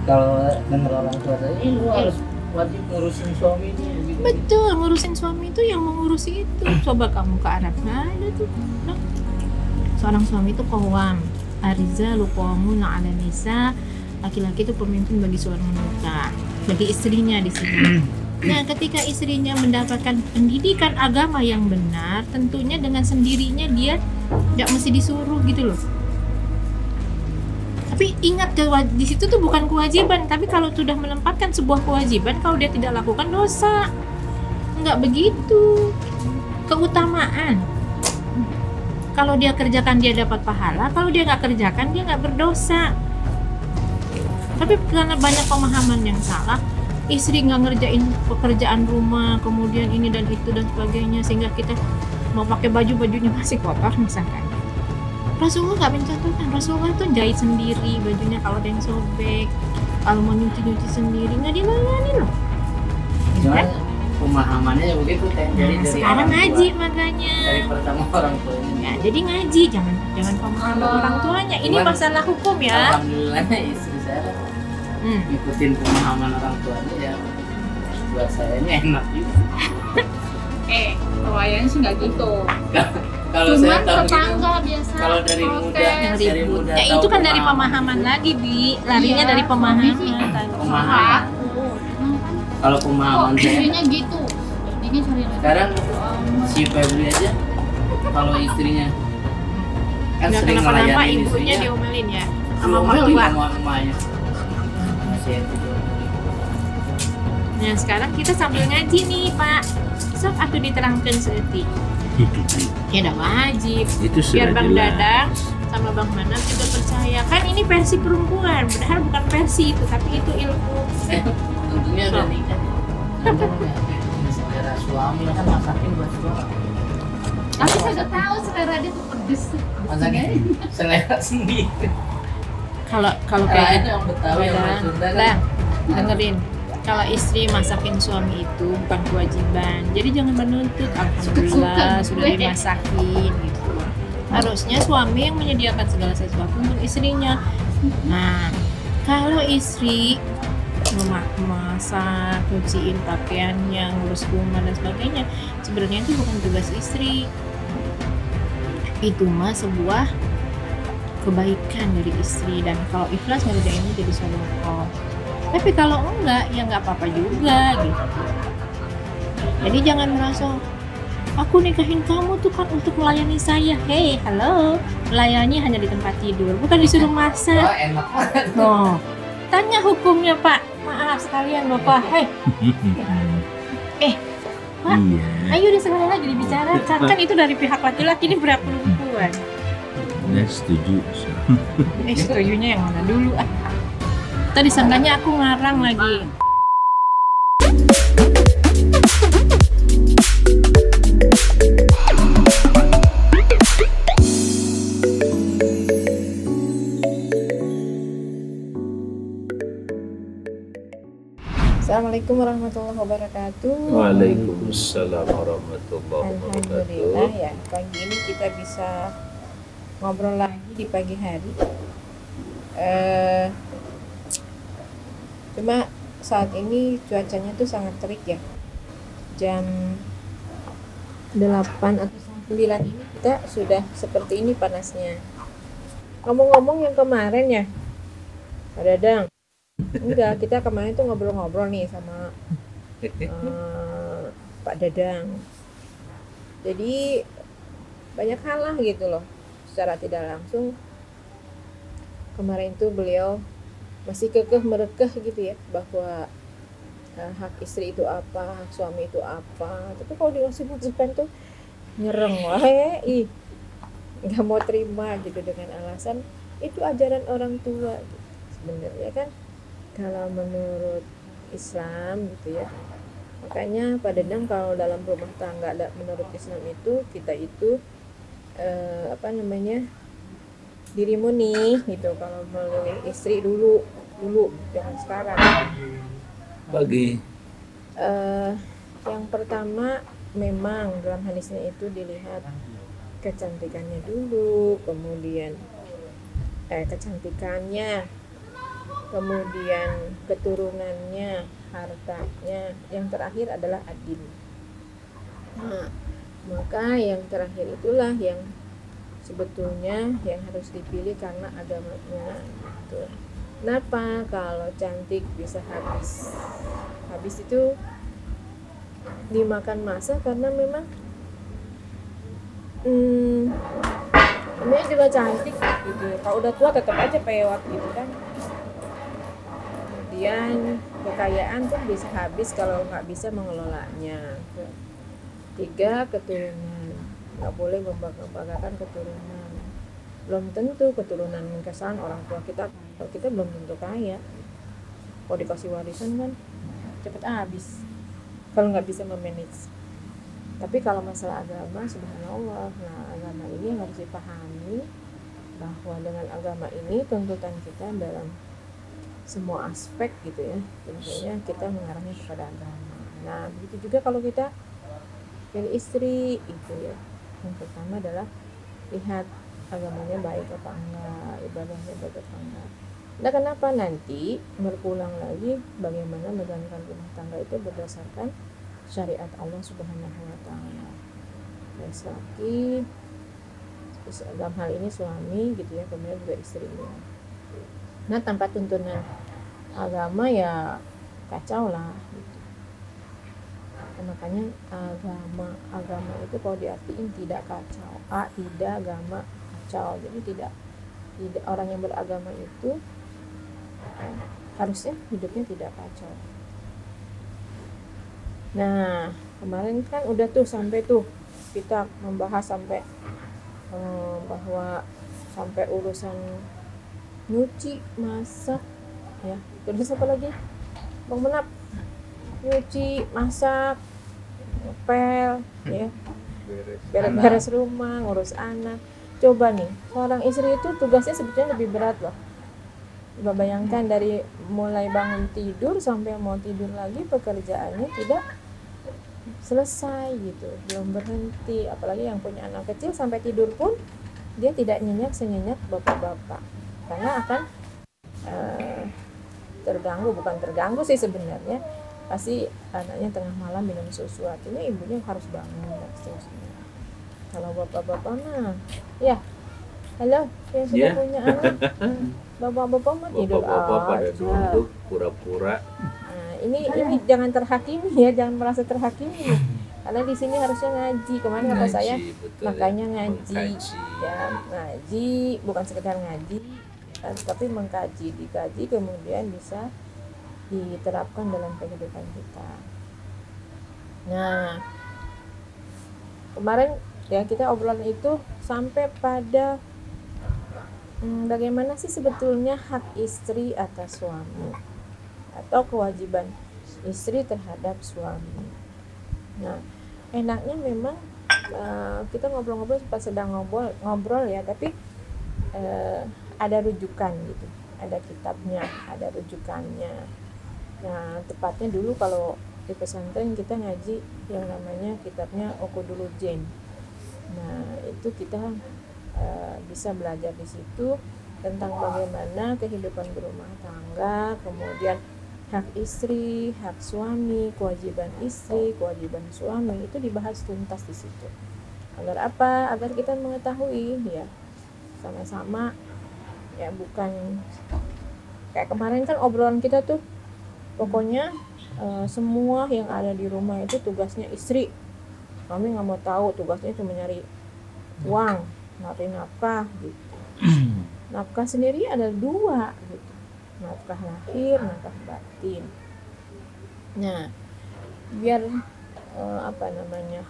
Kalau dengar orang tua saya, lu harus wajib ngurusin suami ini gitu. Betul, ngurusin suami itu yang mengurusi itu. Coba kamu ke Arab, nggak ada tuh. Nah, seorang suami itu qawwam, arijalu qawwamuna 'ala nisa. Laki-laki itu pemimpin bagi seorang wanita, bagi istrinya di sini. Nah, ketika istrinya mendapatkan pendidikan agama yang benar, tentunya dengan sendirinya dia tidak mesti disuruh gitu loh. Tapi ingat, di situ tuh bukan kewajiban, tapi kalau sudah menempatkan sebuah kewajiban, kalau dia tidak lakukan dosa. Enggak begitu. Keutamaan. Kalau dia kerjakan dia dapat pahala, kalau dia nggak kerjakan dia nggak berdosa. Tapi karena banyak pemahaman yang salah, istri nggak ngerjain pekerjaan rumah, kemudian ini dan itu dan sebagainya, sehingga kita mau pakai bajunya masih kotor misalkan. Rasulullah nggak mencontohkan. Rasulullah tuh jahit sendiri bajunya kalau ada yang sobek, kalau mau nyuci sendiri, nggak dilayani loh. Cuman pemahamannya ya begitu kan. Jadi dari sekarang orang ngaji tua, makanya. dari pertama orang tuanya. Ya, jadi ngaji, jangan pemahaman orang tuanya. Ini Cuman, masalah hukum ya. Alhamdulillahnya istri saya ngikutin pemahaman orang tuanya ya. Buat saya ini enak juga. Kayaknya sih nggak gitu. Kalau saya tahu tetangga biasa. kalau dari muda Ya itu kan dari pemahaman lagi, Bi. Larinya dari pemahaman. Pemahaman. Kalau pemahaman saya Istrinya gitu. Ini cari sekarang si Febri aja kalau istrinya kan Nggak sering kenapa-napa melayani ibunya istrinya diomelin ya sama diomelin mertua. sama emaknya. Masih itu diomelin. Nah sekarang kita sambil ngaji nih Pak. Sok aku diterangkan seperti ya udah wajib. Itu Biar sudah Bang jelas. Dadang sama Bang Manap juga percaya. Kan ini versi perempuan, padahal bukan versi itu, tapi itu ilmu. Tentunya udah nikah. Selera suami kan masakin buat suami. Tapi saya udah tahu selera dia tuh pedes. Masakin selera sendiri. Kalau Kayak kayak itu yang Betawi yang orang Sunda lah, kan. dengerin. Kalau istri masakin suami itu bukan kewajiban, jadi jangan menuntut. Alhamdulillah sudah dimasakin gitu. Harusnya suami yang menyediakan segala sesuatu untuk istrinya. Nah, kalau istri memasak, cuciin pakaiannya, ngurus rumah dan sebagainya, sebenarnya itu bukan tugas istri. Itu mah sebuah kebaikan dari istri, dan kalau ikhlas ngerjainnya jadi sedekah. Tapi kalau enggak, ya nggak apa-apa juga gitu. Jadi jangan merasa aku nikahin kamu tuh kan untuk melayani saya. Hey, halo, melayani hanya di tempat tidur, bukan disuruh masak. Wah enak banget. No, tanya hukumnya Pak. Maaf sekalian Bapak. Hei, Pak, Iya. ayo deh sekali lagi dibicarakan. Kan itu dari pihak laki-laki, ini berapa perempuan. Nah, setuju. Setujunya yang mana dulu? Tadi sangkanya aku ngarang lagi. Assalamualaikum warahmatullahi wabarakatuh. Waalaikumsalam warahmatullahi Alhamdulillah wabarakatuh. ya, pagi ini kita bisa ngobrol lagi di pagi hari. Cuma saat ini cuacanya tuh sangat terik ya. Jam 8 atau 9 ini kita sudah seperti ini panasnya. Ngomong-ngomong yang kemarin ya, Pak Dadang. Enggak, kita kemarin tuh ngobrol-ngobrol nih sama Pak Dadang. Jadi banyak hal lah gitu loh, secara tidak langsung. Kemarin tuh beliau masih kekeh merekeh gitu ya, bahwa hak istri itu apa, hak suami itu apa. Tapi kalau dimasuk-masukkan tuh nyereng wae, nggak mau terima gitu dengan alasan itu ajaran orang tua gitu. Sebenarnya kan kalau menurut Islam gitu ya, makanya Pak Dadang kalau dalam rumah tangga menurut Islam itu kita itu dirimu nih gitu, kalau memilih istri dulu jangan sekarang. Bagi Yang pertama memang dalam hadisnya itu dilihat kecantikannya dulu, kemudian kecantikannya, kemudian keturunannya, hartanya, yang terakhir adalah adil. Nah, maka yang terakhir itulah yang sebetulnya yang harus dipilih karena agamanya gitu. Kenapa? Kalau cantik bisa habis. Habis itu dimakan masa karena memang dia juga cantik gitu. Kalau udah tua tetap aja pewat gitu kan. Kemudian kekayaan pun bisa habis kalau nggak bisa mengelolanya. 3, keturunan. Nggak boleh membanggakan keturunan. Belum tentu keturunan kesalahan orang tua kita, kalau kita belum tentu kaya. Kalau dikasih warisan kan cepet habis kalau nggak bisa memanage. Tapi kalau masalah agama, subhanallah, nah agama ini yang harus dipahami bahwa dengan agama ini tuntutan kita dalam semua aspek gitu ya, tentunya kita mengarahnya kepada agama. Nah begitu juga kalau kita pilih istri itu ya, yang pertama adalah lihat agamanya baik apa enggak, ibadahnya baik apa enggak. Nah kenapa nanti berpulang lagi bagaimana menjalankan rumah tangga itu berdasarkan syariat Allah Subhanahu wa taala. Laki, dalam hal ini suami gitu ya, kemudian juga istrinya. Nah tanpa tuntunan agama ya kacau lah gitu. Nah, makanya agama itu kalau diartiin tidak kacau, tidak agama kacau. Jadi tidak orang yang beragama itu harusnya hidupnya tidak kacau. Nah kemarin kan udah tuh sampai tuh kita membahas sampai bahwa sampai urusan nyuci, masak ya, terus apa lagi Bang Menap? Nyuci, masak, ngepel ya, beres rumah, ngurus anak. Coba nih, seorang istri itu tugasnya sebetulnya lebih berat loh. Coba bayangkan dari mulai bangun tidur sampai mau tidur lagi, pekerjaannya tidak selesai gitu, belum berhenti. Apalagi yang punya anak kecil, sampai tidur pun dia tidak nyenyak senyenyak bapak-bapak, karena akan bukan terganggu sih sebenarnya, pasti anaknya tengah malam minum susu, artinya ibunya harus bangun dan seterusnya. Kalau bapak-bapak mah ya halo yang sudah punya anak, bapak-bapak mah tidur pada aja, duduk pura-pura. Nah, ini jangan terhakimi ya, jangan merasa terhakimi, karena di sini harusnya ngaji. Kemarin kata saya Betul, makanya ya. ngaji ya, ngaji bukan sekedar ngaji ya, tapi mengkaji, dikaji kemudian bisa diterapkan dalam kehidupan kita. Nah kemarin ya kita obrolan itu sampai pada bagaimana sih sebetulnya hak istri atas suami atau kewajiban istri terhadap suami. Nah enaknya memang kita ngobrol-ngobrol pas sedang ngobrol ya, tapi ada rujukan gitu, ada kitabnya, ada rujukannya. Nah tepatnya dulu kalau di pesantren kita ngaji yang namanya kitabnya Uqudul-Jen. Nah itu kita bisa belajar di situ tentang bagaimana kehidupan berumah tangga, kemudian hak istri, hak suami, kewajiban istri, kewajiban suami, itu dibahas tuntas di situ. Agar apa? Agar kita mengetahui ya sama-sama ya, bukan kayak kemarin kan obrolan kita tuh pokoknya semua yang ada di rumah itu tugasnya istri. Kami nggak mau tahu, tugasnya cuma nyari uang, nyari nafkah gitu. Nafkah sendiri ada 2 gitu, nafkah lahir, nafkah batin. Nah biar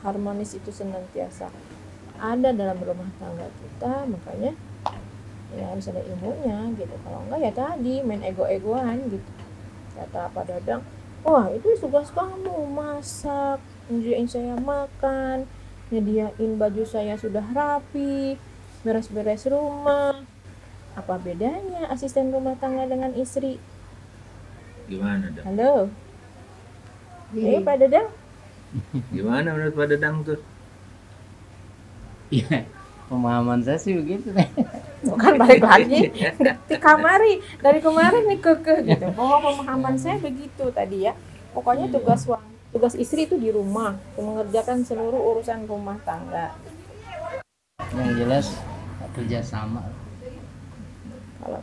harmonis itu senantiasa ada dalam rumah tangga kita, makanya ya harus ada ilmunya gitu. Kalau enggak ya tadi main ego-egoan gitu. Kata Pak Dadang, wah itu tugas kamu, masak, nyediain saya makan, nyediain baju saya sudah rapi, beres-beres rumah. Apa bedanya asisten rumah tangga dengan istri? Gimana Dang? Halo. Pak Dadang. Gimana menurut Pak Dadang tuh? Iya, pemahaman saya sih begitu. Bukan balik lagi di kamari dari kemarin nih gitu. Bahwa pemahaman saya begitu tadi ya. Pokoknya tugas istri itu di rumah, mengerjakan seluruh urusan rumah tangga. Yang jelas kerjasama. Kalau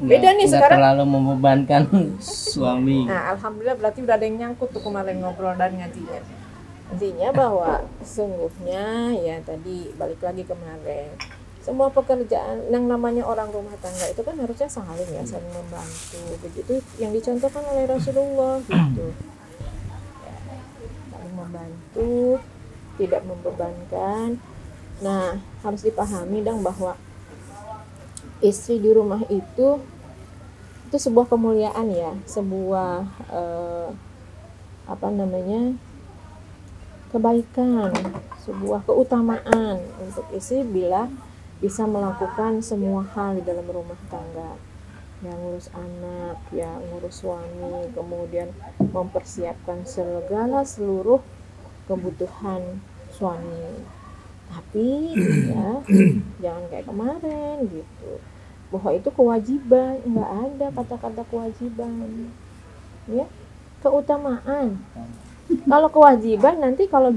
beda nih Nggak sekarang. terlalu membebankan suami. Nah, alhamdulillah berarti udah ada yang nyangkut tuh kemarin ngobrol dan ngajinya. Intinya bahwa sesungguhnya ya tadi balik lagi kemarin. Semua pekerjaan yang namanya orang rumah tangga itu kan harusnya saling ya, saling membantu. Begitu yang dicontohkan oleh Rasulullah gitu. Ya, saling membantu, tidak membebankan. Nah, harus dipahami dong bahwa istri di rumah itu sebuah kemuliaan ya, sebuah kebaikan, sebuah keutamaan untuk istri bila bisa melakukan semua hal di dalam rumah tangga, yang ngurus anak, ya ngurus suami, kemudian mempersiapkan seluruh kebutuhan suami. Tapi ya jangan kayak kemarin gitu, bahwa itu kewajiban. Nggak ada kata-kata kewajiban ya, keutamaan. Kalau kewajiban nanti kalau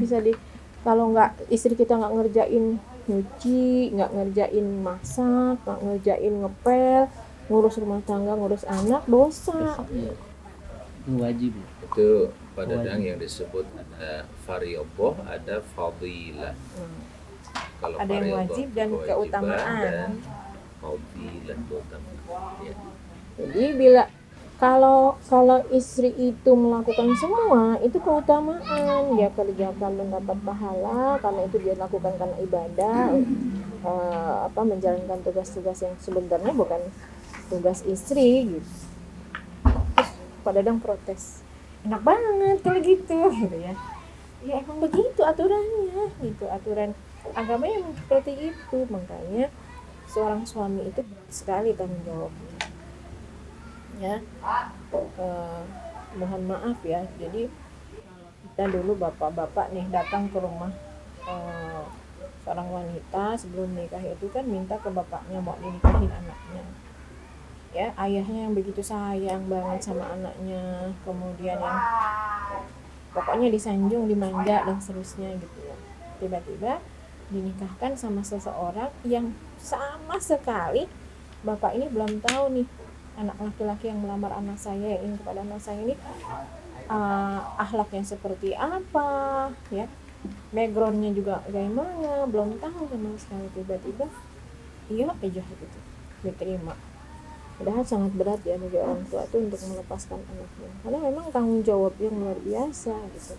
nggak istri kita nggak ngerjain nyuci, nggak ngerjain masak, nggak ngerjain ngepel, ngurus rumah tangga, ngurus anak, dosa. Itu wajib. Itu pada dang yang disebut ada varioboh, ada fadilah. Kalau Ada yang varioboh wajib dan kewajiban keutamaan. dan fadilah keutamaan. Ya. Jadi bila kalau istri itu melakukan semua itu keutamaan, dia kerjakan mendapat pahala karena itu dia lakukan karena ibadah, menjalankan tugas-tugas yang sebenarnya bukan tugas istri gitu. Terus Pak Dadang protes, enak banget kalau gitu ya. Ya emang begitu aturannya gitu, aturan agama yang seperti itu. Makanya seorang suami itu berat sekali tanggung jawabnya ya. Mohon maaf ya, jadi kita dulu bapak-bapak nih datang ke rumah seorang wanita sebelum nikah itu kan minta ke bapaknya mau dinikahin anaknya ya. Ayahnya yang begitu sayang banget sama anaknya, kemudian yang pokoknya disanjung, dimanja dan seterusnya gitu ya. Tiba-tiba dinikahkan sama seseorang yang sama sekali bapak ini belum tahu nih anak laki-laki yang melamar anak saya, yang ingin kepada anak saya ini akhlaknya seperti apa ya, backgroundnya juga bagaimana, belum tahu sama sekali. Tiba-tiba iya aja gitu diterima. Padahal sangat berat ya bagi orang tua itu untuk melepaskan anaknya, karena memang tanggung jawab yang luar biasa gitu.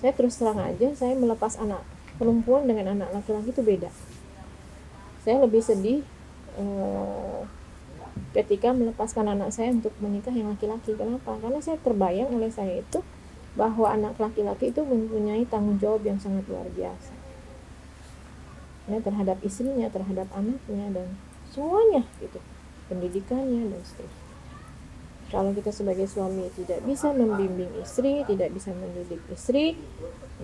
Saya terus terang aja, saya melepas anak perempuan dengan anak laki-laki itu beda. Saya lebih sedih ketika melepaskan anak saya untuk menikah yang laki-laki. Kenapa? Karena saya terbayang oleh saya itu bahwa anak laki-laki itu mempunyai tanggung jawab yang sangat luar biasa ya, terhadap istrinya, terhadap anaknya dan semuanya gitu, pendidikannya dan seterusnya. Kalau kita sebagai suami tidak bisa membimbing istri, tidak bisa mendidik istri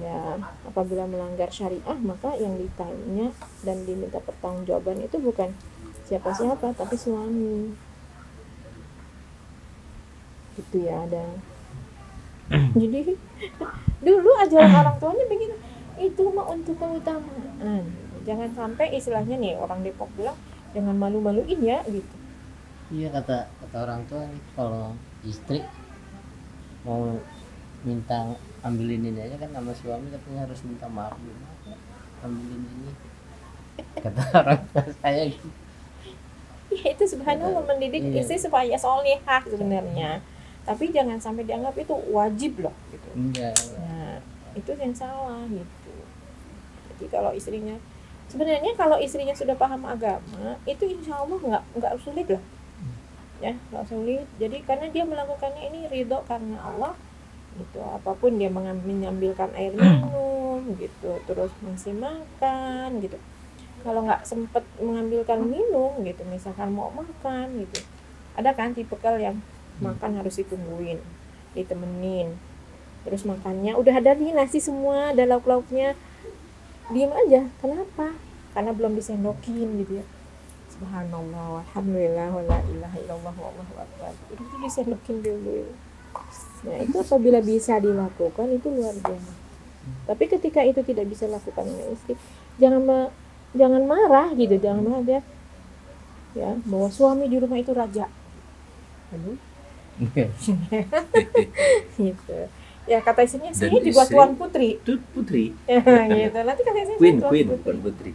ya, apabila melanggar syariah, maka yang ditanya dan diminta pertanggungjawaban itu bukan siapa-siapa tapi suami gitu ya. Ada jadi dulu ajaran orang tuanya begitu, itu mah untuk keutamaan. Jangan sampai istilahnya nih orang Depok bilang jangan malu-maluin ya gitu. Iya, kata orang tua nih, kalau istri mau minta ambilin ini aja kan sama suami, tapi harus minta maaf dulu, ambilin ini, kata orang tua saya gitu. Ya itu subhanallah, mendidik istri supaya solihah sebenarnya, tapi jangan sampai dianggap itu wajib loh gitu. Enggak. Nah itu yang salah gitu. Jadi kalau istrinya sebenarnya kalau istrinya sudah paham agama itu insya Allah nggak sulit lah ya, nggak sulit. Jadi karena dia melakukannya ini ridho karena Allah gitu, apapun dia mengambilkan air minum gitu, terus ngasih makan gitu. Kalau nggak sempet mengambilkan minum gitu, misalkan mau makan gitu, ada kan tipikal yang makan harus ditungguin, ditemenin, terus makannya udah ada nih nasi semua, ada lauk-lauknya, diem aja. Kenapa? karena belum disendokin gitu ya. Subhanallah, alhamdulillah, wala ilaha illallah, wallahu akbar. Itu disendokin dulu. Nah, itu apabila bisa dilakukan itu luar biasa. Tapi ketika itu tidak bisa dilakukan oleh istri, jangan marah gitu, jangan marah dia. Ya, bahwa suami di rumah itu raja. Aduh. Gitu. Ya kata istrinya Dan saya juga istri- tuan putri. Itu putri, Gitu. Nanti kata istrinya queen, saya tuan queen putri. bukan putri.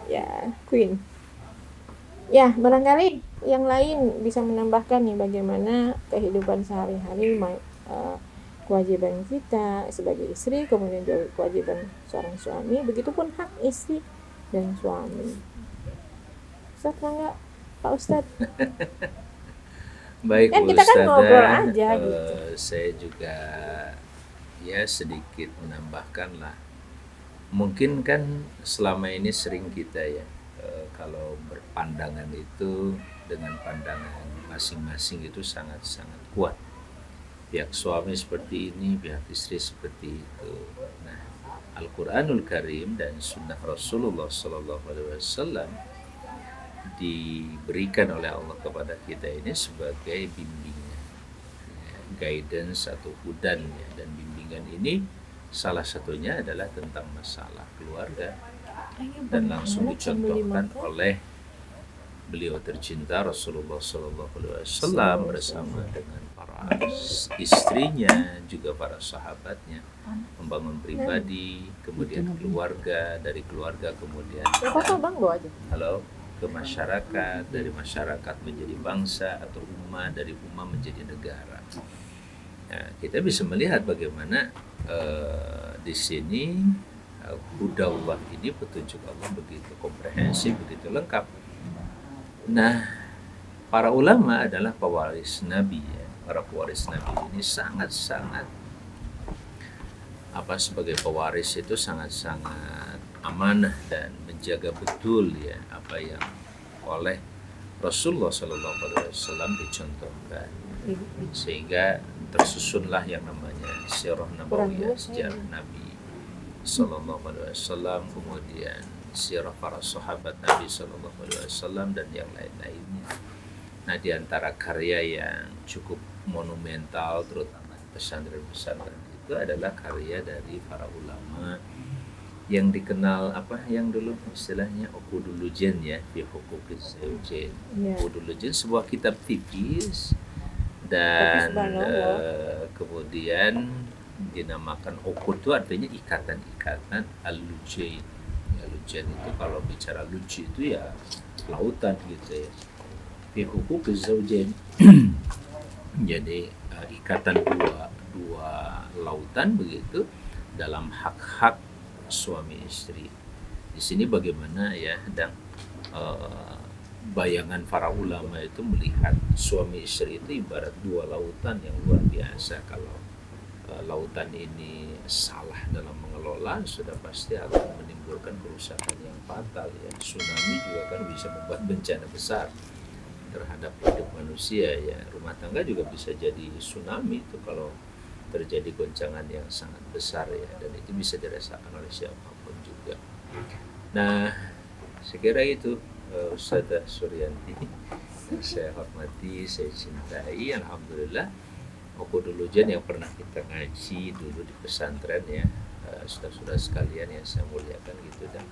Ya, queen. Ya, barangkali yang lain bisa menambahkan nih bagaimana kehidupan sehari-hari, kewajiban kita sebagai istri, kemudian juga kewajiban seorang suami, begitupun hak istri dan suami. Ustaz Rangga, Pak Ustadz. Baik, Kan Bu kita kan Ustadzah, ngobrol aja, gitu. saya juga ya sedikit menambahkan lah. Mungkin kan selama ini sering kita ya kalau berpandangan itu dengan pandangan masing-masing itu sangat-sangat kuat. Pihak suami seperti ini, pihak istri seperti itu. Nah, Al-Quranul Karim dan Sunnah Rasulullah SAW diberikan oleh Allah kepada kita ini sebagai bimbingan, ya, guidance atau hudan ya. Dan bimbingan ini salah satunya adalah tentang masalah keluarga dan langsung dicontohkan oleh beliau tercinta Rasulullah SAW bersama dengan para istrinya, juga para sahabatnya, membangun pribadi, kemudian keluarga, dari keluarga kemudian Bang bawa aja. ke masyarakat, dari masyarakat menjadi bangsa atau ummah, dari ummah menjadi negara. Nah, kita bisa melihat bagaimana di sini hudallah ini, petunjuk Allah begitu komprehensif, begitu lengkap. Nah, para ulama adalah pewaris Nabi ya. Para pewaris Nabi ini sangat-sangat sebagai pewaris itu sangat-sangat amanah dan menjaga betul ya apa yang oleh Rasulullah SAW dicontohkan, sehingga tersusunlah yang namanya sirah nabawiyah, sejarah Nabi SAW, kemudian sirah para sahabat Nabi SAW dan yang lain-lainnya. Nah, di antara karya yang cukup monumental terutama pesantren-pesantren itu adalah karya dari para ulama yang dikenal yang dulu istilahnya Uqudulujen ya, fi huquqiz zawjain. Uqudulujen sebuah kitab tipis dan kemudian dinamakan uqud itu artinya ikatan-ikatan, al-lujain. Ya, lujain itu kalau bicara luji itu ya lautan gitu ya. Fi huquqiz zawjain. Jadi ikatan dua lautan begitu dalam hak-hak suami istri. Di sini bagaimana ya, dan bayangan para ulama itu melihat suami istri itu ibarat dua lautan yang luar biasa. Kalau lautan ini salah dalam mengelola, sudah pasti akan menimbulkan kerusakan yang fatal ya. Tsunami juga kan bisa membuat bencana besar terhadap hidup manusia ya. Rumah tangga juga bisa jadi tsunami itu kalau terjadi goncangan yang sangat besar ya, dan itu bisa dirasakan oleh siapapun juga. Nah, saya kira itu Ustazah Suryanti yang saya hormati, saya cintai. Alhamdulillah, Uqudulujen yang pernah kita ngaji dulu di pesantren ya, saudara-saudara sekalian yang saya muliakan gitu, dan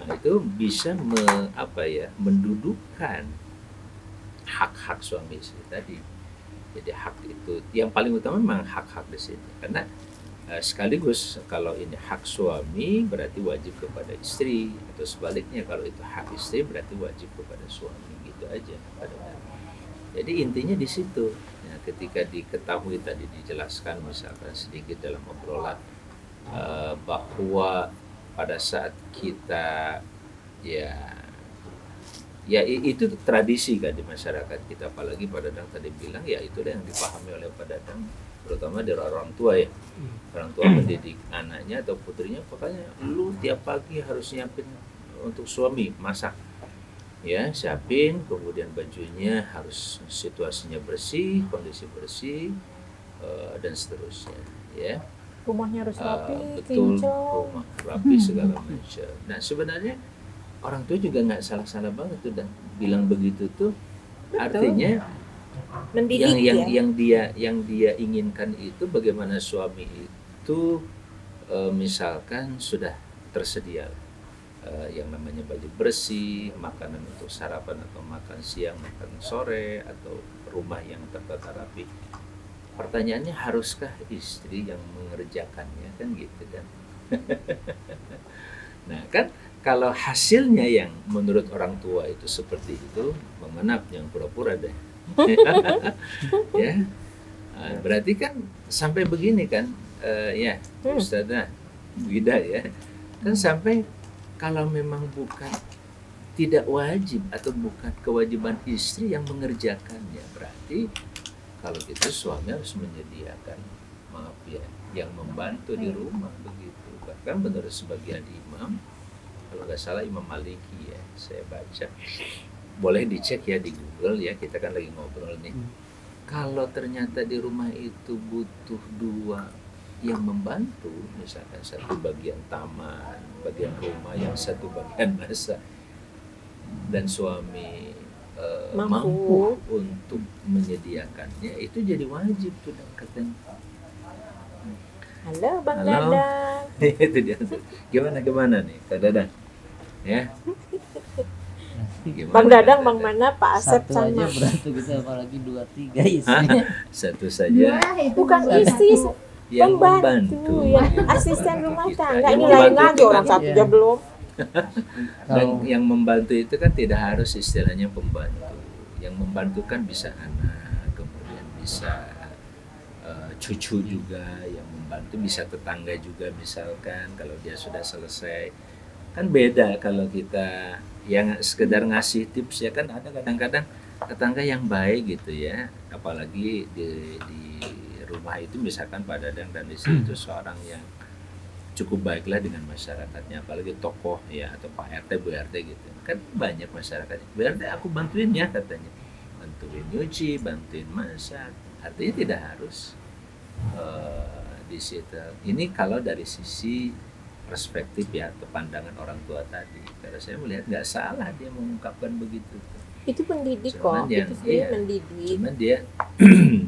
itu bisa mendudukkan hak-hak suami istri tadi. Jadi hak itu yang paling utama memang hak-hak di sini, karena sekaligus kalau ini hak suami berarti wajib kepada istri, atau sebaliknya kalau itu hak istri berarti wajib kepada suami, gitu aja. Jadi intinya di situ. Nah, ketika diketahui tadi dijelaskan misalkan sedikit dalam obrolan bahwa pada saat kita ya itu tradisi kan di masyarakat kita, apalagi Pak Dadang tadi bilang ya itulah yang dipahami oleh Pak Dadang terutama dari orang tua ya. Orang tua mendidik anaknya atau putrinya, pokoknya lu tiap pagi harus nyiapin untuk suami, masak ya, siapin, kemudian bajunya harus situasinya bersih, kondisi bersih, dan seterusnya ya. Rumahnya harus rapi, betul, kinclong. rumah rapi segala macam. Nah, sebenarnya orang tua juga nggak salah-salah banget tuh dan bilang begitu tuh. Betul. Artinya Mendidik yang dia inginkan itu bagaimana suami itu misalkan sudah tersedia yang namanya baju bersih, makanan untuk sarapan atau makan siang, makan sore, atau rumah yang tertata rapi. Pertanyaannya, haruskah istri yang mengerjakannya, kan gitu kan? Nah kan kalau hasilnya yang menurut orang tua itu seperti itu, mohon maaf yang pura-pura deh. Ya, berarti kan sampai begini kan, ya Ustazah Wida ya, kan sampai kalau memang bukan tidak wajib atau bukan kewajiban istri yang mengerjakannya, berarti kalau gitu suami harus menyediakan, maaf ya, yang membantu di rumah begitu. Bahkan menurut sebagian imam, kalau nggak salah Imam Maliki ya, saya baca, boleh dicek ya di Google ya, kita kan lagi ngobrol nih. Kalau ternyata di rumah itu butuh dua yang membantu, misalkan satu bagian taman, bagian rumah, yang satu bagian masak, dan suami mampu untuk menyediakannya, itu jadi wajib tuh katanya. Halo Bang Halo. Dadang. Itu dia. Gimana nih Kak Dadang? Ya. Gimana, Bang Dadang, Kak Bang Mana, Pak Asep Satu aja sama. berat tuh kita, apalagi 2-3 istrinya. Satu saja Bukan istri, yang pembantu, ya asisten membantu rumah kita. tangga. Yang Ini lain membantu lagi itu orang kan, satu iya. aja belum. dan yang membantu itu kan tidak harus istilahnya pembantu. Yang membantu kan bisa anak, kemudian bisa cucu juga yang membantu, bisa tetangga juga misalkan kalau dia sudah selesai. Kan beda kalau kita yang sekedar ngasih tips ya, kan ada kadang-kadang tetangga yang baik gitu ya, apalagi di rumah itu misalkan Pak Dadang dan istri itu seorang yang cukup baiklah dengan masyarakatnya, apalagi tokoh ya, atau Pak RT, Bu RT gitu. Kan banyak masyarakatnya, Bu RT aku bantuin ya katanya, bantuin nyuci, bantuin masak. Artinya tidak harus di situ. Ini kalau dari sisi perspektif ya, atau pandangan orang tua tadi. Karena saya melihat nggak salah dia mengungkapkan begitu. Itu pendidik Cuman kok, yang- itu sebenarnya iya. mendidik. Cuman dia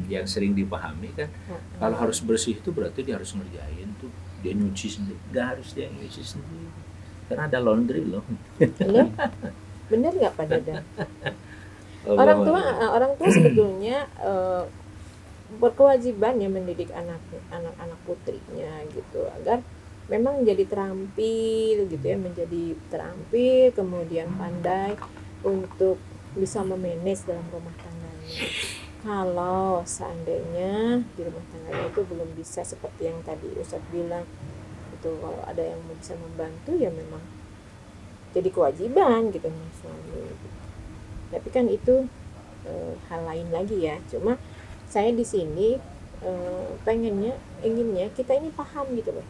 yang sering dipahami kan, kalau harus bersih itu berarti dia harus ngerjain tuh, dia nyuci sendiri. Nggak harus dia yang nyuci sendiri, karena ada laundry loh. Halo? Bener nggak Pak Dadang? Allah Orang tua sebetulnya berkewajiban ya mendidik anak-anak putrinya gitu, agar memang jadi terampil gitu ya, menjadi terampil, kemudian pandai untuk bisa memanage dalam rumah tangganya. Kalau seandainya di rumah tangganya itu belum bisa seperti yang tadi Ustadz bilang itu, kalau ada yang bisa membantu ya memang jadi kewajiban gitu nih suami gitu. Tapi kan itu hal lain lagi ya. Cuma saya di sini inginnya kita ini paham gitu loh.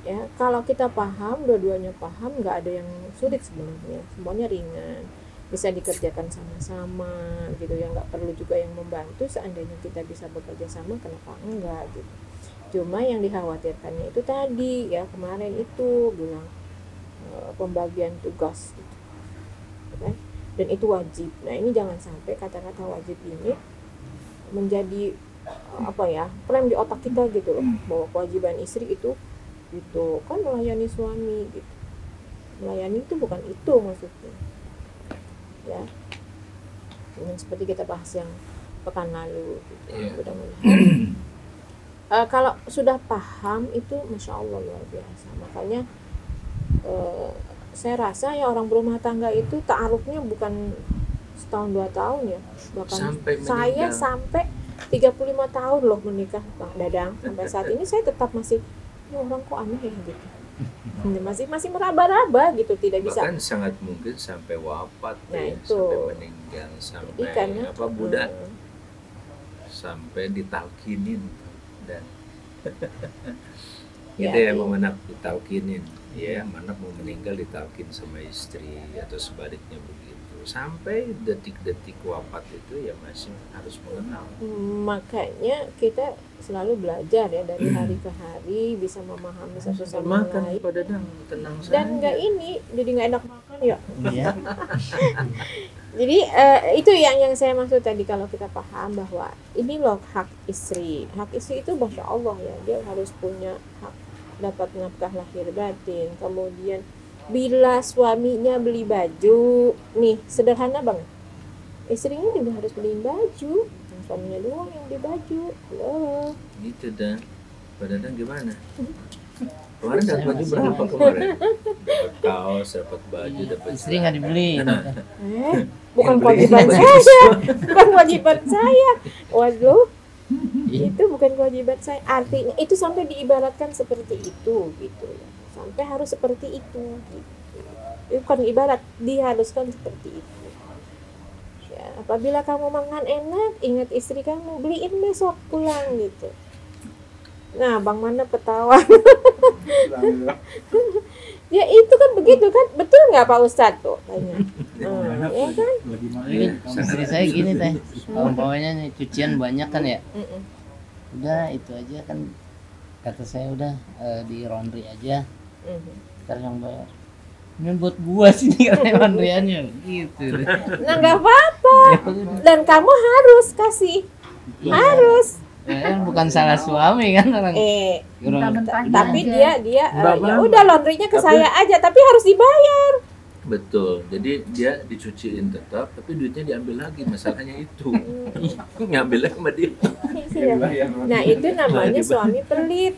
Ya, kalau kita paham, dua-duanya paham, nggak ada yang sulit sebenarnya. Semuanya ringan, bisa dikerjakan sama-sama gitu ya, nggak perlu juga yang membantu. Seandainya kita bisa bekerja sama, kenapa enggak gitu. Cuma yang dikhawatirkannya itu tadi ya, kemarin itu bilang pembagian tugas gitu. Kan? Dan itu wajib. Nah ini jangan sampai kata-kata wajib ini menjadi klaim di otak kita gitu loh, bahwa kewajiban istri itu kan melayani suami gitu. Melayani itu bukan itu maksudnya ya, seperti kita bahas yang pekan lalu gitu. Mudah-mudahan kalau sudah paham itu masya Allah luar biasa. Makanya saya rasa ya orang berumah tangga itu ta'arufnya bukan setahun 2 tahun ya, bahkan Sampai saya meninggal. sampai 35 tahun loh menikah Bang Dadang. Sampai saat ini saya tetap masih, ya orang kok aneh ya gitu, masih meraba-raba gitu, tidak bisa. Bahkan sangat mungkin sampai wafat Nah, ya, itu. sampai meninggal, sampai Karena budak, sampai ditalkinin dan Ya, itu yang iya. mau menak ditalkinin ya, mana mau meninggal ditalkin sama istri atau sebaliknya begitu. sampai detik-detik wafat itu ya masih harus mengenal. Makanya kita selalu belajar ya dari hari ke hari, bisa memahami satu sama Makan lain. Pak Dadang, tenang saja. Dan nggak ini, jadi nggak enak makan ya. Iya. Jadi itu yang saya maksud tadi, kalau kita paham bahwa ini loh hak istri. Hak istri itu Masya Allah ya, dia harus punya hak dapat nafkah lahir batin. Kemudian bila suaminya beli baju, nih sederhana bang, istrinya juga harus beliin baju. Suaminya doang yang beli baju. Loh. Gitu dah. Pak Dadang gimana? Kemarin dapat baju berapa kemarin? Dapat kaos, dapat baju, dapat Istri nggak dibeli. Bukan Yang beli kewajiban baju saya, bukan kewajiban saya. Waduh, itu bukan kewajiban saya. Artinya itu sampai diibaratkan seperti itu, gitu ya. Sampai harus seperti itu, gitu. Itu bukan ibarat, diharuskan seperti itu. Ya, apabila kamu makan enak, ingat istri kamu, beliin besok pulang gitu. Nah, Bang Mana ketawa. Ya itu kan begitu kan, betul nggak Pak Ustadz tuh? Tanya. Ya kan? Istri saya gini teh, umpamanya nih cucian banyak kan ya, Mm-mm. udah itu aja kan, kata saya udah di laundry aja, Mhm. ntar yang bayar. Ini buat gua sih nih katanya laundryannya gitu. Nah nggak apa-apa, dan kamu harus kasih, harus. Ya, kan bukan salah suami kan orang. orang Tapi dia Nggak ya apa-apa. udah laundrynya ke saya aja, tapi harus dibayar. Betul. Jadi dia dicuciin tetap, tapi duitnya diambil lagi. Masalahnya itu. Ngambilnya sama dia. Nah itu namanya suami pelit.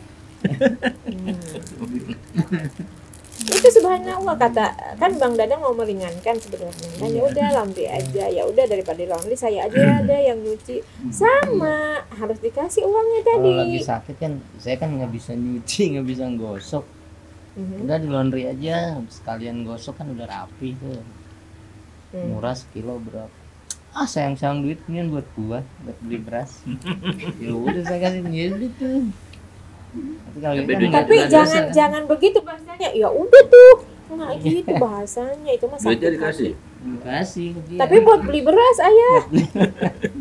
Itu subhanallah, kata kan Bang Dadang mau meringankan sebenarnya. Nah, ya udah laundry aja, ya udah daripada laundry saya aja ada yang nyuci. Sama harus dikasih uangnya Kalau tadi. lagi sakit kan, saya kan nggak bisa nyuci, nggak bisa gosok. Mhm. Udah di laundry aja, sekalian gosok kan udah rapi tuh. Hmm. Murah sekilo berapa? Ah sayang duitnya buat gua, buat beli beras. Ya udah saya kasih dia tuh. Tapi kalau Tapi gitu kan duitnya nggak Tapi ada jangan dosa. jangan begitu bahasanya. Ya udah tuh. Nggak gitu bahasanya, itu mah Duitnya sakit dikasih. Dikasih ke dia. Tapi buat beli beras ayah.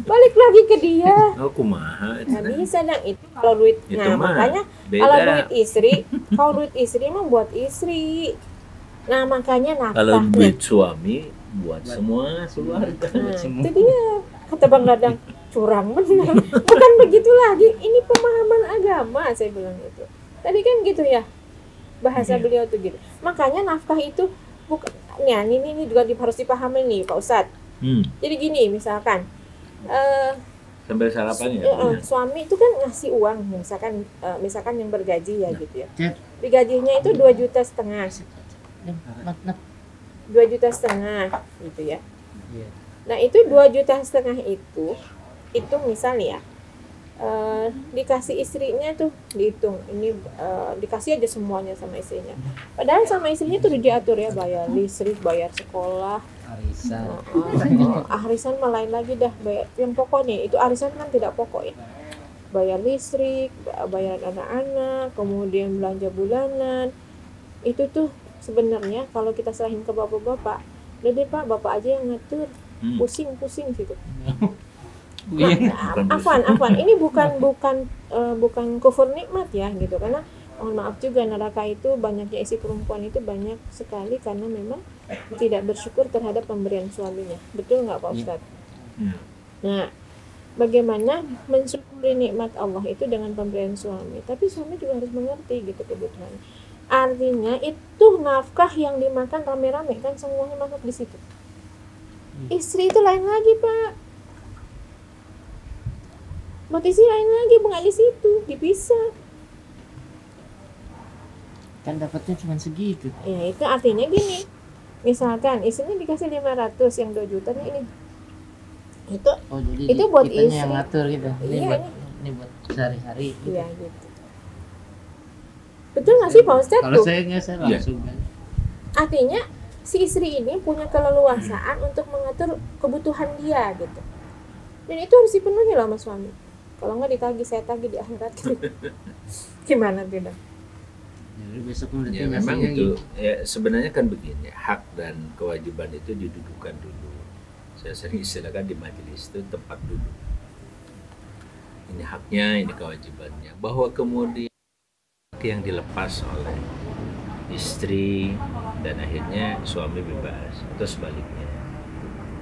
Balik lagi ke dia. Oh, kumaha. Nggak bisa dong itu kalau duit. Itu Nah mah makanya kalau beda. duit istri, kalau duit istri mah buat istri. Nah makanya Kalau nafkahnya. duit suami buat semua keluarga. Nah, semua. itu dia kata Bang Dadang, curang benar. Bukan begitu lagi. Ini pemahaman agama, saya bilang itu. Tadi kan gitu ya. Bahasa Iya. beliau tuh gitu. Makanya nafkah itu bukan ya, ini juga harus dipahami nih Pak Ustadz. Jadi gini misalkan Sambil sarapan ya. suami itu kan ngasih uang misalkan yang bergaji ya gitu ya. Cep. Digajinya itu 2,5 juta. Nap. 2,5 juta gitu ya. Iya. Nah itu 2,5 juta itu misalnya ya, dikasih istrinya tuh dihitung ini, dikasih aja semuanya sama istrinya. Padahal sama istrinya tuh udah diatur ya, bayar listrik, bayar sekolah, Arisan. arisan mah lain lagi dah, bayar yang pokok nih, itu arisan kan tidak pokok ya. Bayar listrik, bayaran anak-anak, kemudian belanja bulanan. Itu tuh sebenarnya kalau kita serahin ke bapak-bapak, udah deh Pak, bapak aja yang ngatur, pusing gitu. Nah, afwan, ini bukan kufur nikmat ya gitu, karena mohon maaf juga neraka itu banyaknya isi perempuan itu banyak sekali karena memang tidak bersyukur terhadap pemberian suaminya. Betul nggak Pak Ustadz? Nah, bagaimana mensyukuri nikmat Allah itu dengan pemberian suami, tapi suami juga harus mengerti gitu kebutuhan. Artinya itu nafkah yang dimakan rame-rame kan semuanya masuk di situ. Istri itu lain lagi Pak. Buat istri lain lagi, bukan di situ, dipisah. Kan dapatnya cuma segitu. Ya itu artinya gini. Misalkan istrinya dikasih 500, yang 2 juta nih ini. Itu Oh jadi Itu buat kitanya istri. yang ngatur gitu. Iya, Ini buat sehari-hari. Gitu. ya gitu. Betul nggak sih Pak Ustadz Kalau tuh? saya nggak, saya Iya. langsung kan. Artinya si istri ini punya keleluasaan untuk mengatur kebutuhan dia gitu. Dan itu harus dipenuhi lah sama suami. Kalau nggak ditagih, saya tagih di akhirat gitu. Gimana tidak? Ya udah besok nanti Ya memang nasinya itu gitu. ya sebenarnya kan begini, hak dan kewajiban itu didudukan dulu. Saya sering istilahkan di majelis itu tempat duduk. Ini haknya, ini kewajibannya. Bahwa kemudian yang dilepas oleh istri dan akhirnya suami bebas atau sebaliknya.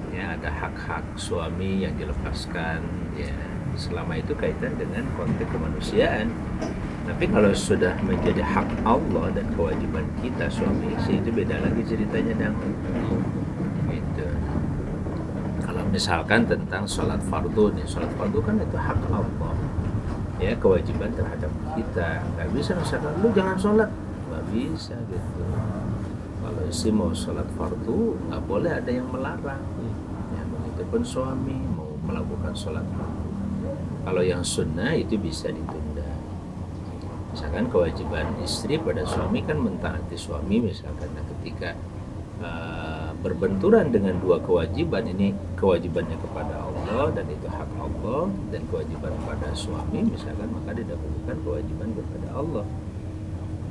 Ya, ada hak-hak suami yang dilepaskan, ya selama itu kaitan dengan konteks kemanusiaan. Tapi kalau sudah menjadi hak Allah dan kewajiban kita suami istri, itu beda lagi ceritanya dong. Gitu. Kalau misalkan tentang sholat fardu nih, sholat fardu kan itu hak Allah, ya kewajiban terhadap kita. Nggak bisa misalkan lu jangan sholat, nggak bisa gitu. Kalau istri mau sholat fardu nggak boleh ada yang melarang. Ya begitupun suami mau melakukan sholat fardu. Kalau yang sunnah itu bisa ditunda. Misalkan kewajiban istri pada suami kan mentaati suami, misalkan ketika berbenturan dengan dua kewajiban, ini kewajibannya kepada Allah dan itu hak Allah, dan kewajiban pada suami misalkan, maka didahulukan kewajiban kepada Allah.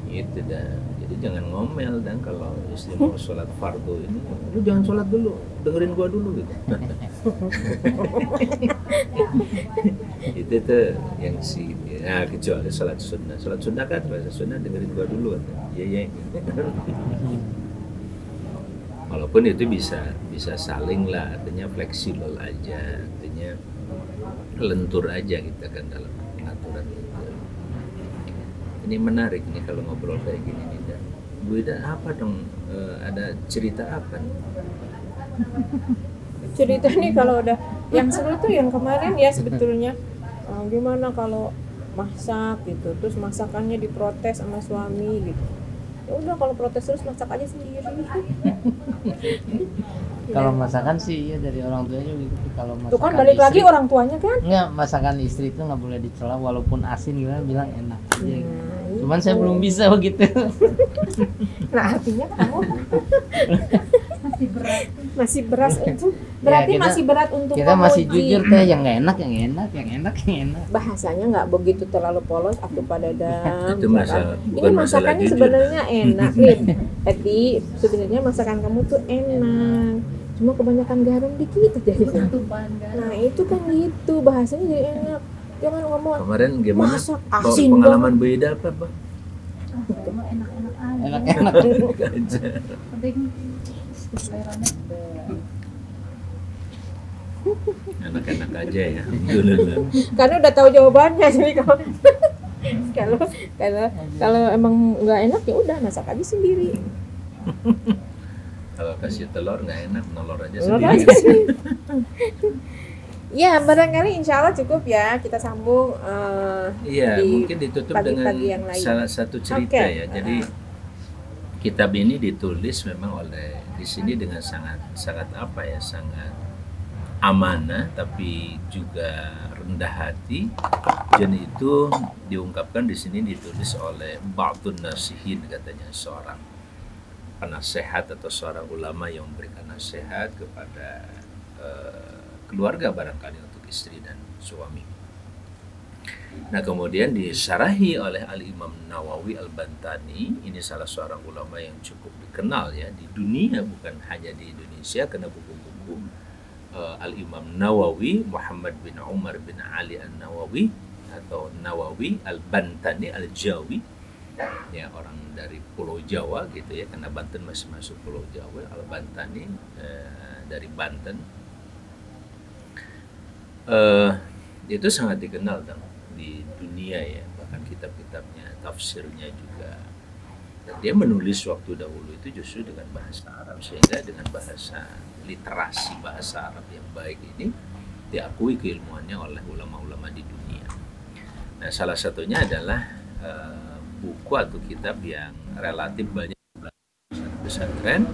Itu dah. Jadi jangan ngomel dan kalau istri mau sholat fardu ini, lu jangan sholat dulu, dengerin gua dulu gitu. Itu tuh yang kecuali sholat sunnah kan, bahasa sunnah dengerin gua dulu kan. Iya. Walaupun itu bisa saling lah, artinya fleksibel aja, artinya lentur aja kita kan dalam pengaturan itu. Ini menarik nih kalau ngobrol kayak gini nih, Dan. Bu Ida, apa dong, ada cerita apa nih? Cerita nih kalau udah yang seru tuh yang kemarin ya sebetulnya, gimana kalau masak gitu, terus masakannya diprotes sama suami gitu. Ya udah kalau protes terus masak aja sendiri. Kalau masakan sih ya dari orang tuanya gitu. Kalau masakan Tuh kan balik lagi istri, orang tuanya kan. enggak, masakan istri itu nggak boleh dicela walaupun asin gimana, bilang enak aja gitu. Nah, Cuman saya itu. belum bisa begitu. Nah artinya kamu masih berat itu berarti Ya, kita- masih berat untuk Kita masih memuji. jujur teh, yang nggak enak, yang enak. Bahasanya nggak begitu terlalu polos atau pada dam. Itu masalah, Ini bukan masalah masakannya jujur. sebenarnya enak, Edi. Sebenarnya masakan kamu tuh enak. Cuma kebanyakan garam dikit aja gitu. Tumpahan garam. Nah itu kan gitu bahasanya jadi enak. Jangan ngomong Kemarin gimana? masak Bawa asin pengalaman Bu Ida apa, Bang? Cuma enak-enak aja. Enak-enak. Aja. Penting seleranya ada. Enak-enak aja ya. Alhamdulillah. karena udah tahu jawabannya jadi kalau kalau emang nggak enak ya udah masak aja sendiri. Kalau kasih telur nggak enak, nelor aja Telur sendiri. aja sih. Ya barangkali insya Allah cukup ya kita sambung. Iya, Di mungkin ditutup dengan pagi-pagi yang lain. salah satu cerita Oke. ya. Jadi kitab ini ditulis memang oleh di sini dengan sangat apa ya, sangat amanah tapi juga rendah hati. Dan itu diungkapkan di sini ditulis oleh Ba'dun Nasihin, katanya seorang penasehat atau seorang ulama yang memberikan nasihat kepada keluarga barangkali untuk istri dan suami. Nah kemudian disyarahi oleh Al-Imam Nawawi Al-Bantani. Ini salah seorang ulama yang cukup dikenal ya di dunia, bukan hanya di Indonesia, karena buku-buku Al-Imam Nawawi, Muhammad bin Umar bin Ali An-Nawawi atau Nawawi Al-Bantani Al-Jawi, ya orang dari Pulau Jawa gitu ya, karena Banten masih masuk Pulau Jawa. Al-Bantani dari Banten. Itu sangat dikenal dong di dunia ya, bahkan kitab-kitabnya, tafsirnya juga. Dan dia menulis waktu dahulu itu justru dengan bahasa Arab, sehingga dengan bahasa literasi bahasa Arab yang baik ini diakui keilmuannya oleh ulama-ulama di dunia. Nah salah satunya adalah buku atau kitab yang relatif banyak pesantren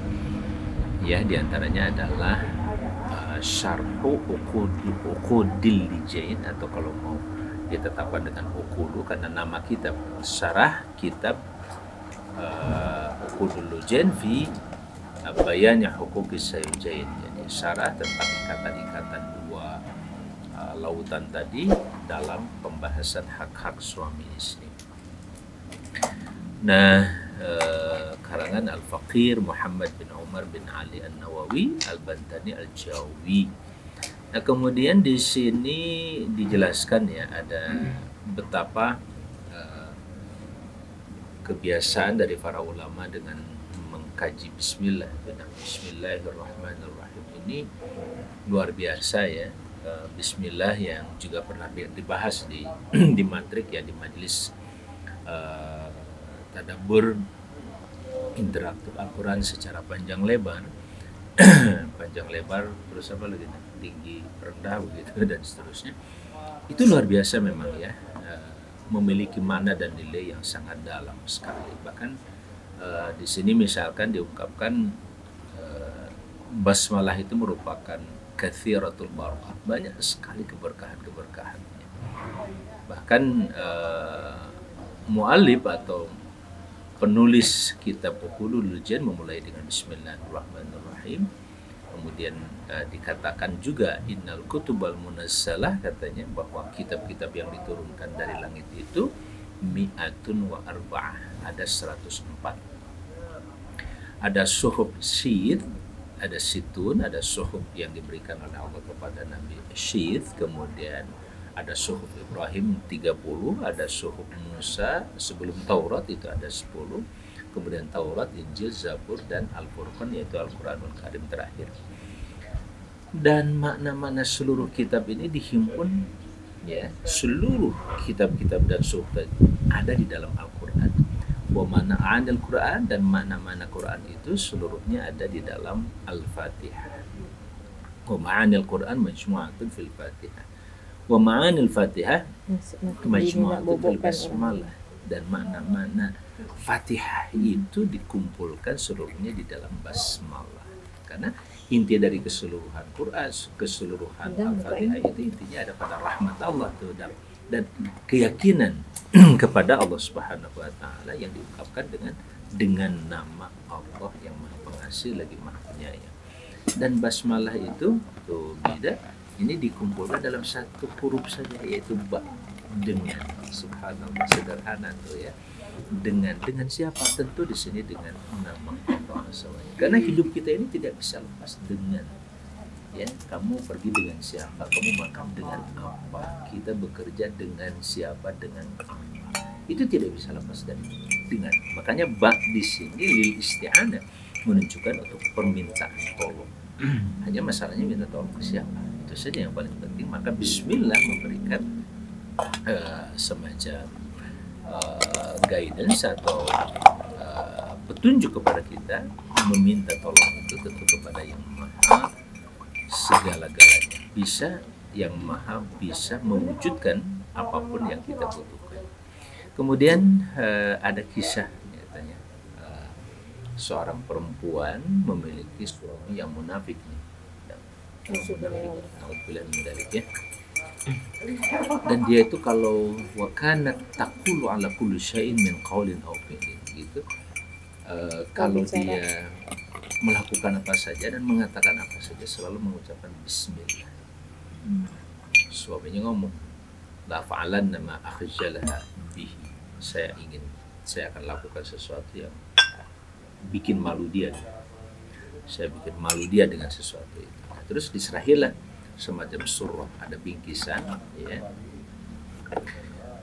ya, diantaranya adalah Syarhu Uqudil Lijain, atau kalau mau ditetapkan dengan Uqudu karena nama kitab, syarah kitab Uqudul Lijain fi Bayannya Huquqis Sayyidain, jadi syarah tentang ikatan-ikatan dua lautan tadi dalam pembahasan hak-hak suami istri. Nah karangan Al-Faqir Muhammad bin Umar bin Ali An-Nawawi Al-Bantani Al-Jawi. Nah, kemudian di sini dijelaskan ya ada betapa kebiasaan dari para ulama dengan mengkaji bismillah. Nah, Bismillahirrahmanirrahim ini luar biasa ya. Bismillah yang juga pernah dibahas di matrik ya, di majelis tadabbur interaktif Al-Quran secara panjang lebar panjang lebar, terus apa lagi, tinggi rendah begitu dan seterusnya. Itu luar biasa memang ya, memiliki makna dan nilai yang sangat dalam sekali. Bahkan di sini misalkan diungkapkan basmalah itu merupakan katsiratul barakah, banyak sekali keberkahan-keberkahannya. Bahkan muallif atau penulis kitab Uqulul Jan memulai dengan Bismillahirrahmanirrahim. Kemudian dikatakan juga innal kutubal munazzalah, katanya bahwa kitab-kitab yang diturunkan dari langit itu mi'atun wa arba'ah, ada 104. Ada suhuf syid, ada situn, ada suhuf yang diberikan oleh Allah kepada Nabi Syith, kemudian ada suhuf Ibrahim 30, ada suhuf Musa sebelum Taurat itu ada 10, kemudian Taurat, Injil, Zabur, dan Al-Furqan yaitu Al-Quranul Karim terakhir. Dan makna-makna seluruh kitab ini dihimpun ya, seluruh kitab-kitab dan suhuf ada di dalam Al-Quran. Wa ma'na Al-Quran, dan makna-makna Quran itu seluruhnya ada di dalam Al-Fatihah. Wa ma'anil Quran majmu'atun fil Fatihah. Wa ma'anil Fatihah majmu'atun fil Basmalah. Dan makna-makna Fatihah itu dikumpulkan seluruhnya di dalam Basmalah. Karena inti dari keseluruhan Quran, keseluruhan Al-Fatihah itu intinya ada pada rahmat Allah tuh, dan keyakinan kepada Allah Subhanahu wa taala yang diungkapkan dengan nama Allah yang Maha Pengasih lagi Maha Penyayang. Dan basmalah itu tuh beda, ini dikumpulkan dalam satu huruf saja yaitu ba, dengan. Subhanallah, sederhana tuh ya. Dengan siapa? Tentu di sini dengan nama Allah SWT. Karena hidup kita ini tidak bisa lepas dengan. Ya, kamu pergi dengan siapa, kamu makan dengan apa, kita bekerja dengan siapa, dengan apa, itu tidak bisa lepas dari dengan. Makanya ba di sini lil isti'anah, menunjukkan untuk permintaan tolong. Hanya masalahnya minta tolong ke siapa, itu saja yang paling penting. Maka Bismillah memberikan semacam guidance atau petunjuk kepada kita, meminta tolong itu tentu kepada yang maha segala-galanya, yang maha bisa mewujudkan apapun yang kita butuhkan. Kemudian ada kisah katanya, seorang perempuan memiliki suami yang munafik nih. Ya. Dan dia itu kalau wakana taqulu ala kulli syai'in min qaulin aw fi'lin gitu, kalau dia melakukan apa saja dan mengatakan apa saja selalu mengucapkan bismillah. Suaminya ngomong, la fa'alanna ma akhjalaha bihi, saya akan lakukan sesuatu yang bikin malu dia. Saya bikin malu dia dengan sesuatu itu. Nah, terus diserahilah semacam surah, ada bingkisan ya.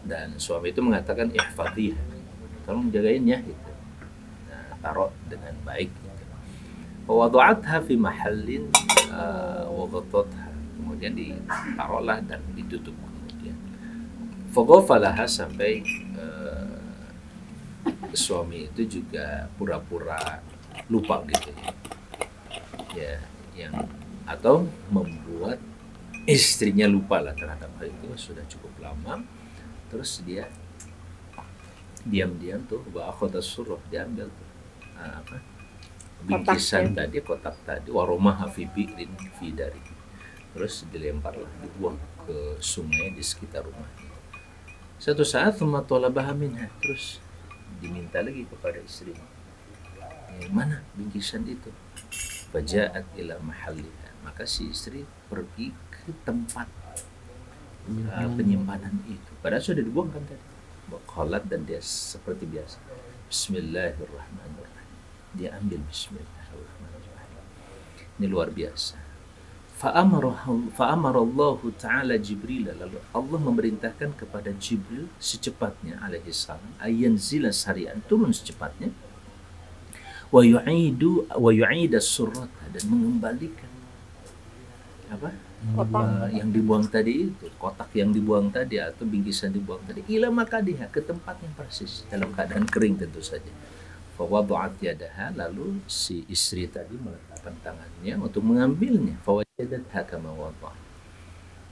Dan suami itu mengatakan ihfadhih, tolong jagain ya gitu. Nah, taruh dengan baik. Wadu'atha fi mahallin wadathatha, kemudian ditaruhlah dan ditutup. Kemudian faghafalaha, sampai suami itu juga pura-pura lupa gitu ya, yang atau membuat istrinya lupa lah terhadap hal itu sudah cukup lama. Terus dia diam-diam tuh ba'akhadha surah, diambil tuh bingkisan tadi, kotak tadi, waromaha fi bi'rin fi dari, terus dilemparlah, dibuang ke sungai di sekitar rumahnya. Satu saat thumma talabaha minha, terus diminta lagi kepada istrinya, mana bingkisan itu? Faja'at ila mahalliha, maka si istri pergi ke tempat penyimpanan itu, padahal sudah dibuang kan tadi. Qalat, dan dia seperti biasa, Bismillahirrahmanirrahim. Dia ambil Bismillahirrahmanirrahim. Ini luar biasa. Fa'amarallahu ta'ala Jibril, lalu Allah memerintahkan kepada Jibril secepatnya alaihi salam ayanzila sari'an, turun secepatnya, wa yu'ida surrata, dan mengembalikan apa yang dibuang tadi itu, kotak yang dibuang tadi atau bingkisan dibuang tadi, ila makadiha, ke tempat yang persis dalam keadaan kering tentu saja. Fawada'at yadaha, lalu si istri tadi meletakkan tangannya untuk mengambilnya. Fawajadatha kama wada',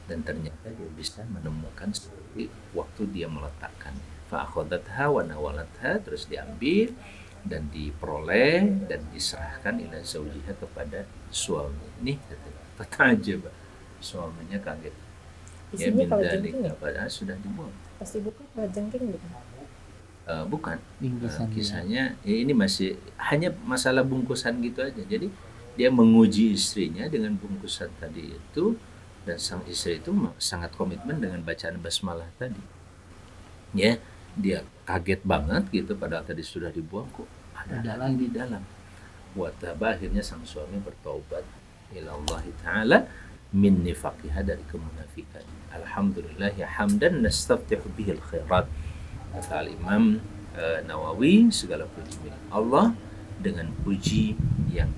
dan ternyata dia bisa menemukan seperti waktu dia meletakkannya. Fa'akhadatha wa nawalatha, terus diambil dan diperoleh dan diserahkan ila zawjiha, kepada suami. Ini kata aja, Pak. Suaminya kaget. Ya, Isinya kalau bindalik, jengking ya? padahal sudah dibuang. Pasti bukan kalau jengking bukan. Bukan. Bingkisan Kisahnya ini masih hanya masalah bungkusan gitu aja. Jadi dia menguji istrinya dengan bungkusan tadi itu, dan sang istri itu sangat komitmen dengan bacaan basmalah tadi. Ya, dia kaget banget gitu, padahal tadi sudah dibuang, kok ada lagi di dalam. Wataba, akhirnya sang suami bertaubat ila Allah Ta'ala min nifaqiha, dari kemunafikan. Alhamdulillah ya hamdan nastaftihu bihil khairat. Kata Al-Imam Nawawi, segala puji milik Allah, dengan puji yang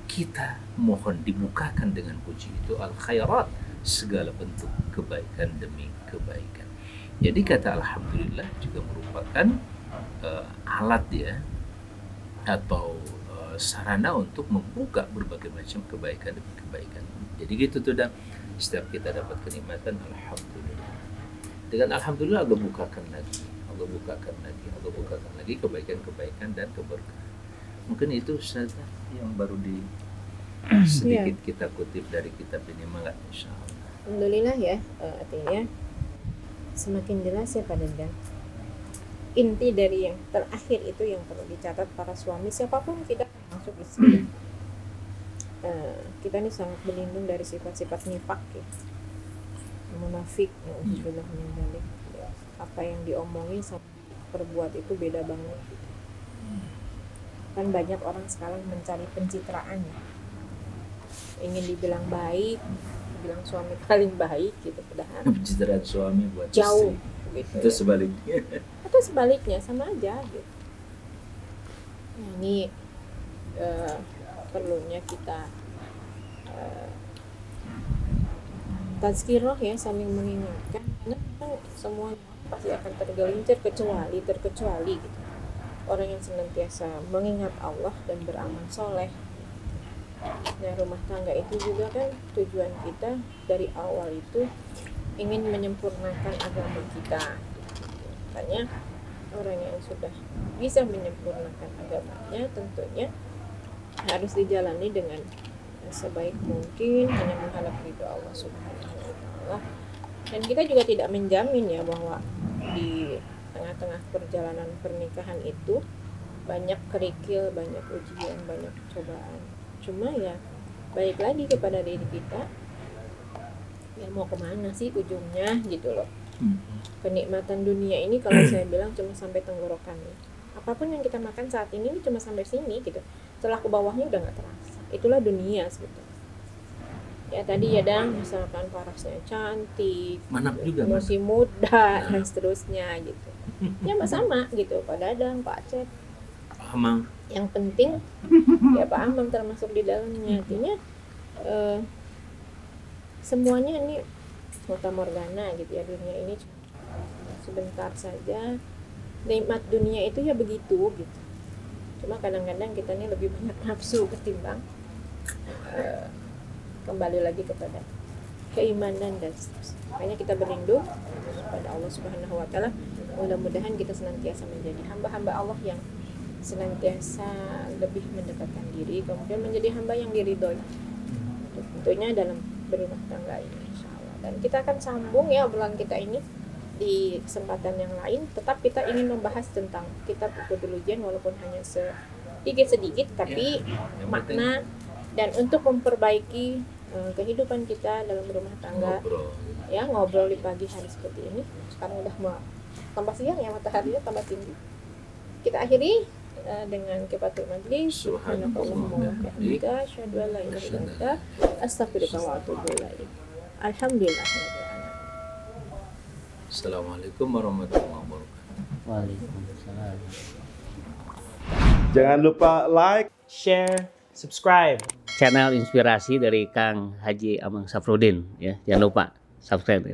kita mohon dibukakan dengan puji itu al-khairat, segala bentuk kebaikan demi kebaikan. Jadi kata alhamdulillah juga merupakan alat ya, atau sarana untuk membuka berbagai macam kebaikan demi kebaikan. Jadi gitu tuh, dan setiap kita dapat kenikmatan, alhamdulillah. Dengan alhamdulillah Allah bukakan lagi, Allah bukakan lagi kebaikan-kebaikan dan keberkahan. Mungkin itu saja yang baru sedikit kita kutip dari kitab ini, Mangga, insyaallah. Alhamdulillah ya, artinya semakin jelas ya Pak Dandan. Inti dari yang terakhir itu yang perlu dicatat para suami, siapapun kita, termasuk istri. Kita ini sangat berlindung dari sifat-sifat nifak ya, munafik, alhamdulillah min. Apa yang diomongin sama perbuat itu beda banget. Kan banyak orang sekarang mencari pencitraan ya, ingin dibilang baik, dibilang suami paling baik gitu, padahal Pencitraan suami buat jauh istri. gitu. Itu sebaliknya. Atau sebaliknya, sama aja gitu. Nah, ini perlunya kita tazkirah ya, saling mengingatkan, karena kan semua pasti akan tergelincir terkecuali gitu orang yang senantiasa mengingat Allah dan beramal soleh. Nah, rumah tangga itu juga kan tujuan kita dari awal itu ingin menyempurnakan agama kita. Makanya orang yang sudah bisa menyempurnakan agamanya tentunya harus dijalani dengan sebaik mungkin, hanya mengharap ridho Allah Subhanahu wa Ta'ala. Dan kita juga tidak menjamin ya bahwa di tengah-tengah perjalanan pernikahan itu banyak kerikil, banyak ujian, banyak cobaan. Cuma ya balik lagi kepada diri kita, ya mau kemana sih ujungnya gitu loh. Kenikmatan dunia ini kalau saya bilang cuma sampai tenggorokan. Apapun yang kita makan saat ini cuma sampai sini gitu. Setelah ke bawahnya udah nggak terasa. Itulah dunia sebetulnya. Ya tadi ya Dan, misalkan parasnya cantik, Manap juga, masih muda dan seterusnya gitu. Ya sama gitu, Pak Dadang, Pak Acep. Amang. Yang penting ya Pak Amang termasuk di dalamnya. Artinya semuanya ini mata morgana gitu ya, dunia ini sebentar saja. Nikmat dunia itu ya begitu gitu. Cuma kadang-kadang kita ini lebih banyak nafsu ketimbang kembali lagi kepada keimanan dan seterusnya. Makanya kita berlindung kepada Allah Subhanahu wa Ta'ala. Mudah-mudahan kita senantiasa menjadi hamba-hamba Allah yang senantiasa lebih mendekatkan diri, kemudian menjadi hamba yang diridhoi. Tentunya dalam berumah tangga ini, insyaallah. Dan kita akan sambung ya obrolan kita ini di kesempatan yang lain. Tetap kita ingin membahas tentang kitab Uqudul walaupun hanya sedikit tapi makna dan untuk memperbaiki kehidupan kita dalam rumah tangga. Ngobrol di pagi hari seperti ini. Sekarang udah mau tambah siang ya, mataharinya tambah tinggi. kita akhiri dengan kifaratul majlis. Subhanallah. Subhanallahumma wa bihamdika, asyhadu an la ilaha illa anta, astaghfiruka wa atubu ilaik. Alhamdulillah. Assalamualaikum warahmatullahi wabarakatuh. Waalaikumsalam. Jangan lupa like, share, subscribe. Channel inspirasi dari Kang Haji Amang Safrudin ya. Jangan lupa subscribe.